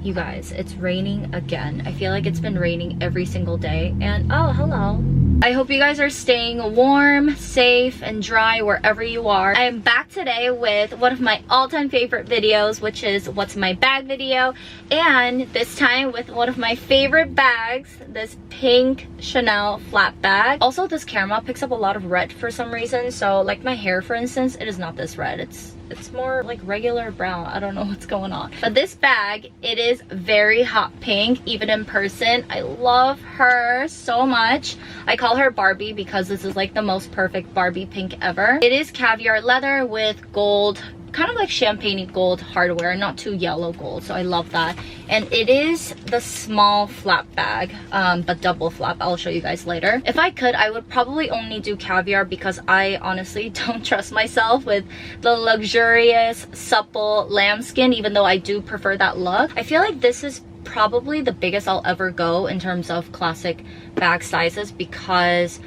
You guys, it's raining again. I feel like it's been raining every single day. And oh, hello. I hope you guys are staying warm, safe, and dry wherever you are. I am back today with one of my all-time favorite videos, which is what's my bag video. And this time with one of my favorite bags, this pink Chanel flat bag. Also, this camera picks up a lot of red for some reason. So like my hair, for instance, it is not this red. It's more like regular brown. I don't know what's going on. But this bag, it is very hot pink, even in person. I love her so much. I call her Barbie because this is like the most perfect Barbie pink ever. It is caviar leather with gold, kind of like champagne gold hardware, not too yellow gold, so I love that. And it is the small flap bag, but double flap. I'll show you guys later. If I could, I would probably only do caviar because I honestly don't trust myself with the luxurious supple lambskin, even though I do prefer that look. I feel like this is probably the biggest I'll ever go in terms of classic bag sizes because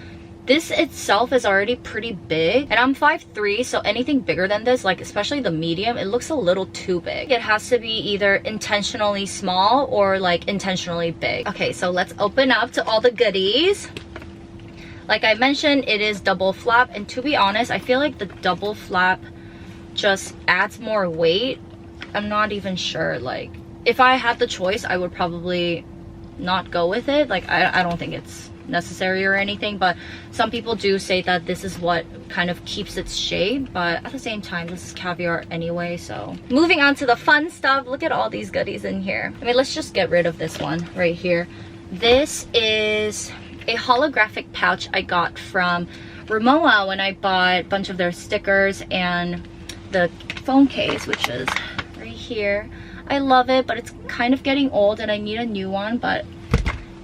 this itself is already pretty big, and I'm 5'3", so anything bigger than this, like especially the medium, it looks a little too big. It has to be either intentionally small or like intentionally big. Okay, so let's open up to all the goodies. Like I mentioned, it is double flap, and to be honest, I feel like the double flap just adds more weight. I'm not even sure, like if I had the choice, I would probably not go with it. Like I don't think it's necessary or anything, but some people do say that this is what kind of keeps its shape, but at the same time, this is caviar anyway. So moving on to the fun stuff, look at all these goodies in here. I mean, let's just get rid of this one right here. This is a holographic pouch I got from Rimowa when I bought a bunch of their stickers and the phone case, which is right here. I love it, but it's kind of getting old and I need a new one, but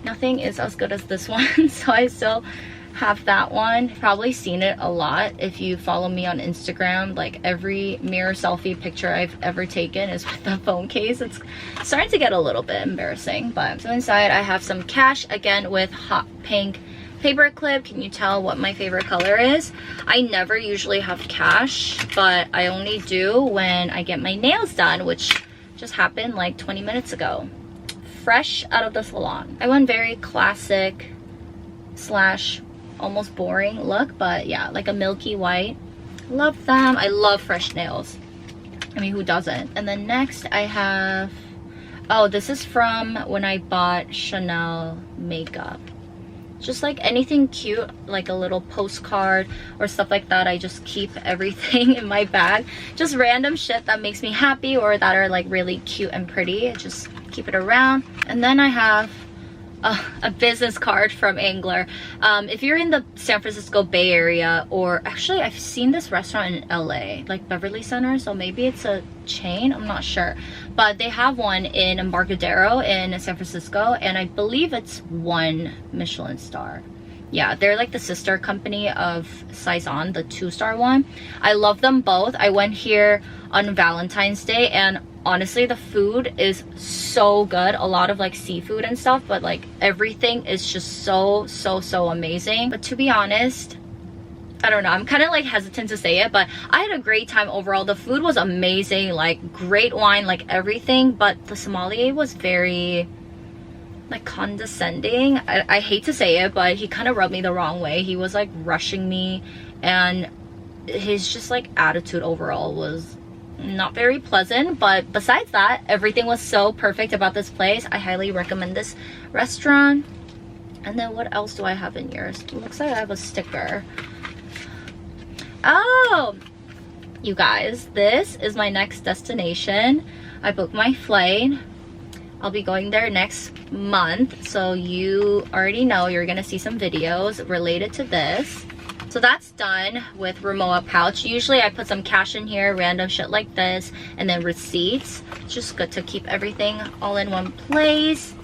nothing is as good as this one, so I still have that one. You've probably seen it a lot if you follow me on Instagram. Like every mirror selfie picture I've ever taken is with the phone case. It's starting to get a little bit embarrassing, but so inside I have some cash, again with hot pink paper clip. Can you tell what my favorite color is? I never usually have cash, but I only do when I get my nails done, which just happened like 20 minutes ago. Fresh out of the salon. I went very classic slash almost boring look, but yeah, like a milky white. Love them. I love fresh nails. I mean, who doesn't? And then next I have, oh, this is from when I bought Chanel makeup. Just like anything cute, like a little postcard or stuff like that. I just keep everything in my bag. Just random shit that makes me happy or that are like really cute and pretty. I just keep it around. And then I have a business card from Angler. If you're in the San Francisco Bay Area, or actually I've seen this restaurant in LA, like Beverly Center, so maybe it's a chain, I'm not sure, but they have one in Embarcadero in San Francisco, and I believe it's 1 Michelin star. Yeah, they're like the sister company of Saison, the 2-star one. I love them both. I went here on Valentine's Day, and honestly, the food is so good. A lot of like seafood and stuff, but like everything is just so amazing. But to be honest, I don't know, I'm kind of like hesitant to say it, but I had a great time overall. The food was amazing, like great wine, like everything, but the sommelier was very like condescending. I hate to say it, but he kind of rubbed me the wrong way. He was like rushing me, and his just like attitude overall was not very pleasant. But besides that, everything was so perfect about this place. I highly recommend this restaurant. And then what else do I have in yours? It looks like I have a sticker. Oh, you guys, this is my next destination. I booked my flight. I'll be going there next month, so you already know you're gonna see some videos related to this. So that's done with Rimowa pouch. Usually I put some cash in here, random shit like this, and then receipts. It's just good to keep everything all in one place.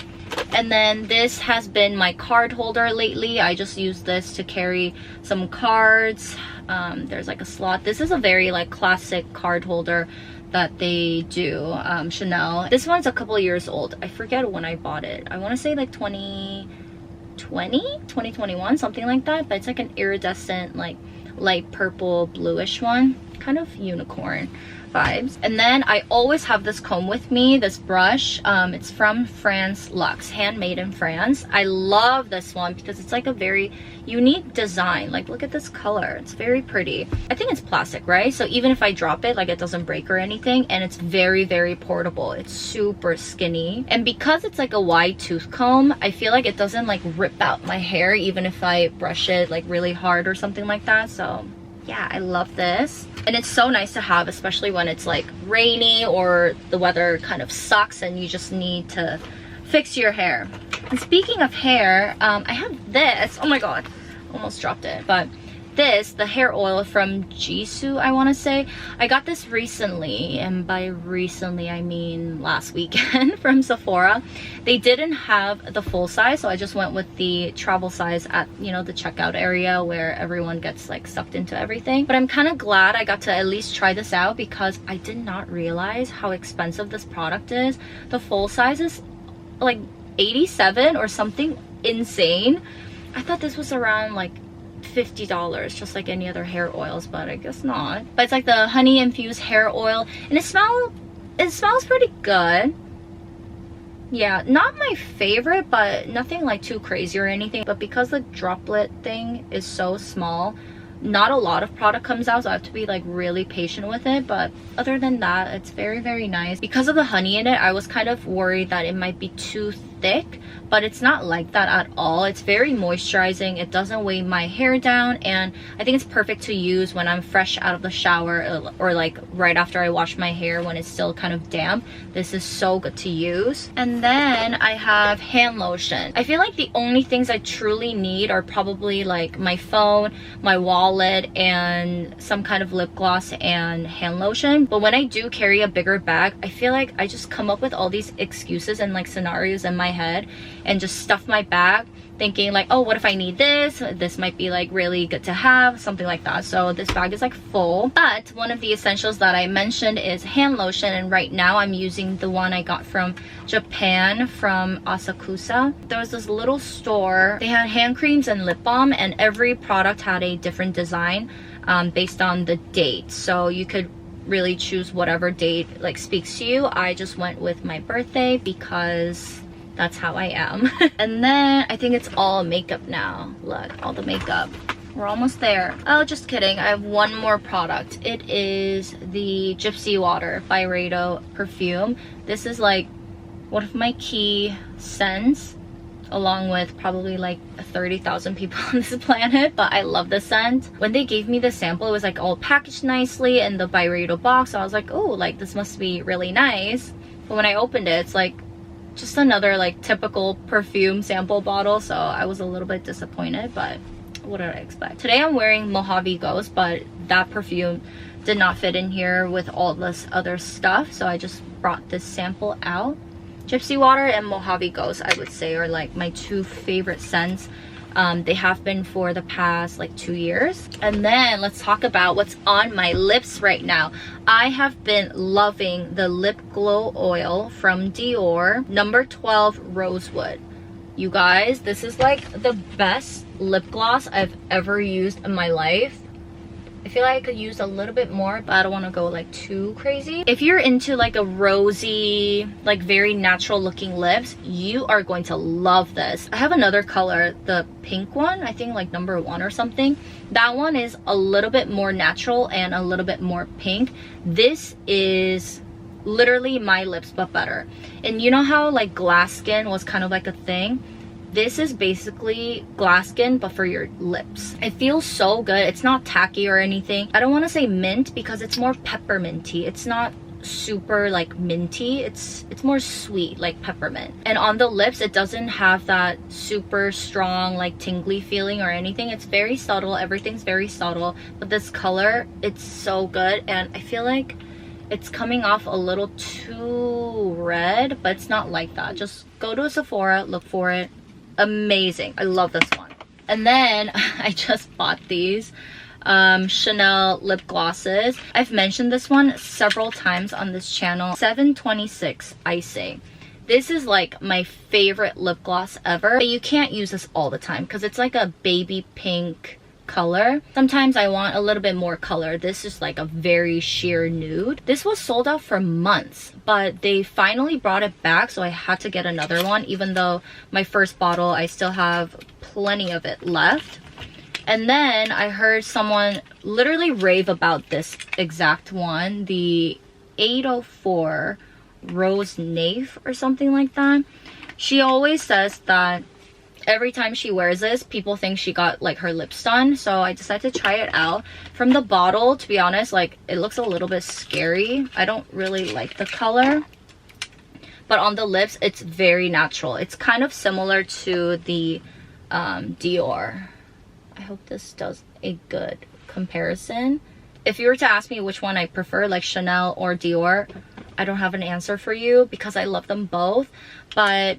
And then this has been my card holder lately. I just use this to carry some cards. There's like a slot. This is a very like classic card holder that they do, Chanel. This one's a couple years old. I forget when I bought it. I want to say like 2021, something like that, but it's like an iridescent like light purple bluish one. kind of unicorn vibes. And then I always have this comb with me, this brush. It's from France Luxe, handmade in France. I love this one because it's like a very unique design. Like, look at this color, it's very pretty. I think it's plastic, right? So even if I drop it, like, it doesn't break or anything. And it's very, very portable. It's super skinny, and because it's like a wide tooth comb, I feel like it doesn't like rip out my hair even if I brush it like really hard or something like that. So yeah, I love this. And it's so nice to have, especially when it's like rainy or the weather kind of sucks and you just need to fix your hair. And speaking of hair, I have this. Oh my god, almost dropped it. But this, the hair oil from Jisoo, I want to say. I got this recently, and by recently I mean last weekend, from Sephora. They didn't have the full size, so I just went with the travel size at, you know, the checkout area where everyone gets like sucked into everything. But I'm kind of glad I got to at least try this out because I did not realize how expensive this product is. The full size is like $87 or something insane. I thought this was around like $50, just like any other hair oils, but I guess not. But it's like the honey infused hair oil, and it smells pretty good. Yeah, not my favorite, but nothing like too crazy or anything. But because the droplet thing is so small, not a lot of product comes out, so I have to be like really patient with it. But other than that, it's very, very nice. Because of the honey in it, I was kind of worried that it might be too thick, but it's not like that at all. It's very moisturizing. It doesn't weigh my hair down, and I think it's perfect to use when I'm fresh out of the shower or like right after I wash my hair when it's still kind of damp. This is so good to use. And then I have hand lotion. I feel like the only things I truly need are probably like my phone, my wallet, and some kind of lip gloss and hand lotion. But when I do carry a bigger bag, I feel like I just come up with all these excuses and like scenarios in my head and just stuff my bag thinking like, oh, what if I need this? This might be like really good to have, something like that. So this bag is like full. But one of the essentials that I mentioned is hand lotion, and right now I'm using the one I got from Japan from Asakusa. There was this little store, they had hand creams and lip balm, and every product had a different design based on the date, so you could really choose whatever date like speaks to you. I just went with my birthday because that's how I am. And then I think it's all makeup now. Look, all the makeup. We're almost there. Oh, just kidding. I have one more product. It is the Gypsy Water by Rado perfume. This is like one of my key scents, along with probably like 30,000 people on this planet, but I love the scent. When they gave me the sample, it was like all packaged nicely in the Byredo box. So I was like, oh, like this must be really nice. But when I opened it, it's like just another like typical perfume sample bottle. So I was a little bit disappointed, but what did I expect? Today I'm wearing Mojave Ghost, but that perfume did not fit in here with all this other stuff. So I just brought this sample out. Gypsy Water and Mojave Ghost, I would say, are like my two favorite scents. They have been for the past like 2 years. And then let's talk about what's on my lips right now. I have been loving the Lip Glow Oil from Dior, number 12 Rosewood. You guys, this is like the best lip gloss I've ever used in my life. I feel like I could use a little bit more, but I don't want to go like too crazy. If you're into like a rosy, like very natural looking lips, you are going to love this. I have another color, the pink one, I think like number 1 or something. That one is a little bit more natural and a little bit more pink. This is literally my lips but better. And you know how like glass skin was kind of like a thing? This is basically glass skin but for your lips. It feels so good. It's not tacky or anything. I don't want to say mint because it's more pepperminty. It's not super like minty. It's more sweet, like peppermint. And on the lips, it doesn't have that super strong like tingly feeling or anything. It's very subtle. Everything's very subtle. But this color, it's so good, and I feel like it's coming off a little too red, but it's not like that. Just go to a Sephora, look for it. Amazing. I love this one. And then I just bought these Chanel lip glosses. I've mentioned this one several times on this channel. 726 Icing. This is like my favorite lip gloss ever. But you can't use this all the time because it's like a baby pink color. Sometimes I want a little bit more color. This is like a very sheer nude. This was sold out for months, but they finally brought it back, so I had to get another one, even though my first bottle, I still have plenty of it left. And then I heard someone literally rave about this exact one, the 804 Rose Naif or something like that. She always says that every time she wears this, people think she got like her lips done. So I decided to try it out. From the bottle, to be honest, like it looks a little bit scary. I don't really like the color. But on the lips, it's very natural. It's kind of similar to the Dior. I hope this does a good comparison. If you were to ask me which one I prefer, like Chanel or Dior, I don't have an answer for you because I love them both. But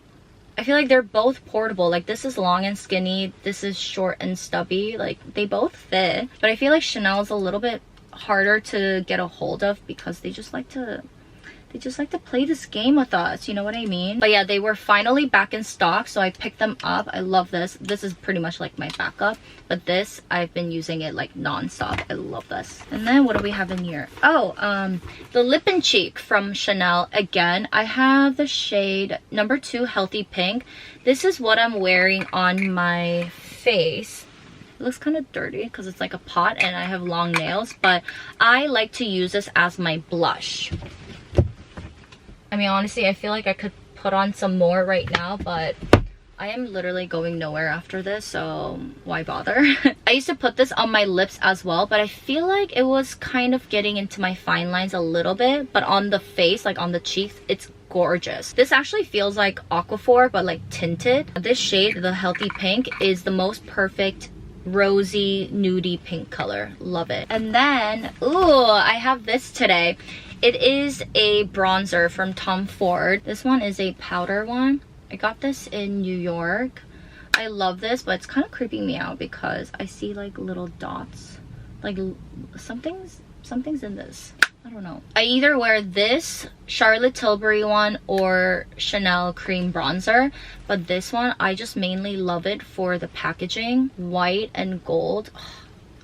I feel like they're both portable. Like this is long and skinny, this is short and stubby. Like they both fit. But I feel like Chanel is a little bit harder to get a hold of because they just like to play this game with us, you know what I mean? But yeah, they were finally back in stock, so I picked them up. I love this. This is pretty much like my backup, but this, I've been using it like non-stop. I love this. And then what do we have in here? Oh, the Lip and Cheek from Chanel. Again, I have the shade number 2 Healthy Pink. This is what I'm wearing on my face. It looks kind of dirty because it's like a pot and I have long nails, but I like to use this as my blush. I mean, honestly, I feel like I could put on some more right now, but I am literally going nowhere after this, so why bother? I used to put this on my lips as well, but I feel like it was kind of getting into my fine lines a little bit, but on the face, like on the cheeks, it's gorgeous. This actually feels like Aquaphor, but like tinted. This shade, the Healthy Pink, is the most perfect rosy, nudie pink color. Love it. And then, ooh, I have this today. It is a bronzer from Tom Ford. This one is a powder one. I got this in New York. I love this, but it's kind of creeping me out because I see like little dots. Like something's in this. I don't know. I either wear this Charlotte Tilbury one or Chanel cream bronzer, but this one, I just mainly love it for the packaging. White and gold.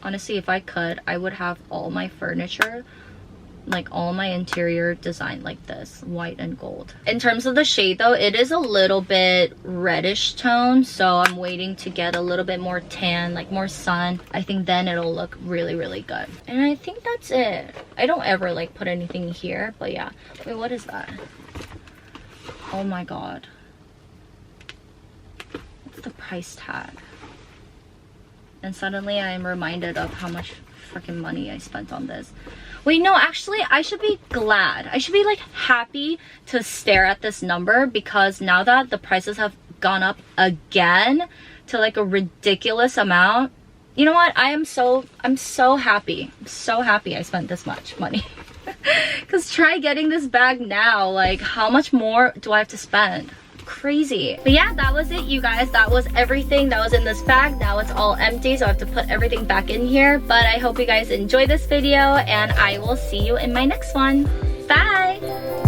Honestly, if I could, I would have all my furniture, like all my interior design like this, white and gold. In terms of the shade though, it is a little bit reddish tone, so I'm waiting to get a little bit more tan, like more sun. I think then it'll look really, really good. And I think that's it. I don't ever like put anything here, but yeah. Wait, what is that? Oh my god. What's the price tag? And suddenly I am reminded of how much freaking money I spent on this. Wait, no, actually, I should be glad. I should be like happy to stare at this number because now that the prices have gone up again to like a ridiculous amount, you know what? I'm so happy. I'm so happy I spent this much money. Because try getting this bag now. Like, how much more do I have to spend? Crazy. But yeah, that was it, you guys. That was everything that was in this bag. Now it's all empty, so I have to put everything back in here. But I hope you guys enjoyed this video, and I will see you in my next one. Bye!